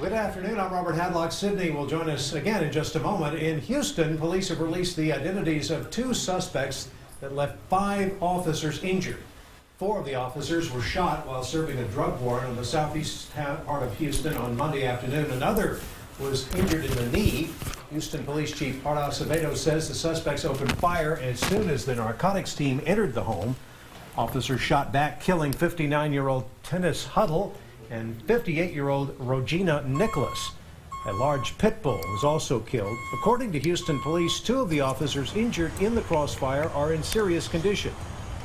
Good afternoon. I'm Robert Hadlock. Sydney will join us again in just a moment. In Houston, police have released the identities of 2 suspects that left 5 officers injured. 4 of the officers were shot while serving a drug warrant on the southeast part of Houston on Monday afternoon. Another was injured in the knee. Houston Police Chief Art Acevedo says the suspects opened fire as soon as the narcotics team entered the home. Officers shot back, killing 59-year-old Tennis Huddle and 58-year-old Regina Nicholas. A large pit bull was also killed. According to Houston police, 2 of the officers injured in the crossfire are in serious condition,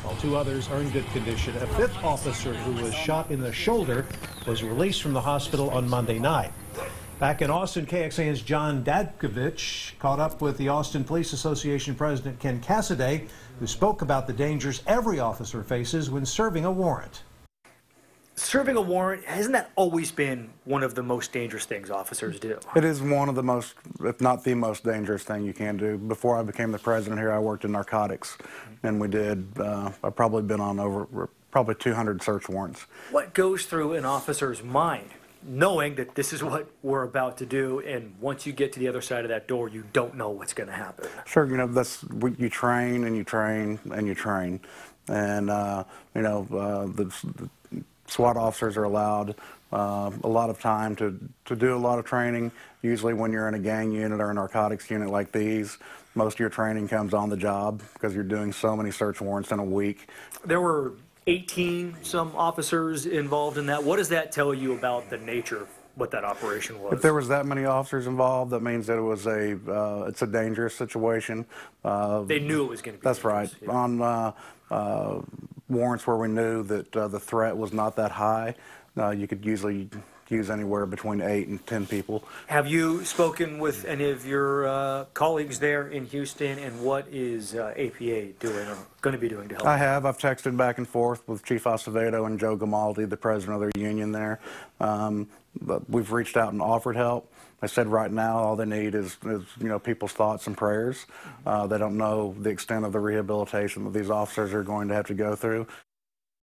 while 2 others are in good condition. A 5th officer who was shot in the shoulder was released from the hospital on Monday night. Back in Austin, KXAN's John Dadkovich caught up with the Austin Police Association President Ken Cassidy, who spoke about the dangers every officer faces when serving a warrant. Serving a warrant, hasn't that always been one of the most dangerous things officers do? It is one of the most, if not the most dangerous thing you can do. Before I became the president here, I worked in narcotics, and we did, I've probably been on over probably 200 search warrants. What goes through an officer's mind, knowing that this is what we're about to do, and once you get to the other side of that door, you don't know what's going to happen? Sure, you know, you train and you train and you train. And, the SWAT officers are allowed a lot of time to do a lot of training. Usually when you're in a gang unit or a narcotics unit like these, most of your training comes on the job because you're doing so many search warrants in a week. There were 18 some officers involved in that. What does that tell you about the nature of what that operation was? If there was that many officers involved, that means that it was it's a dangerous situation. They knew it was going to be That's dangerous. right. Yeah. On warrants where we knew that the threat was not that high, you could usually use anywhere between 8 and 10 people. Have you spoken with any of your colleagues there in Houston, and what is APA doing or going to be doing to help? I have. I've texted back and forth with Chief Acevedo and Joe Gamaldi, the president of their union there. But we've reached out and offered help. I said right now all they need is people's thoughts and prayers. They don't know the extent of the rehabilitation that these officers are going to have to go through.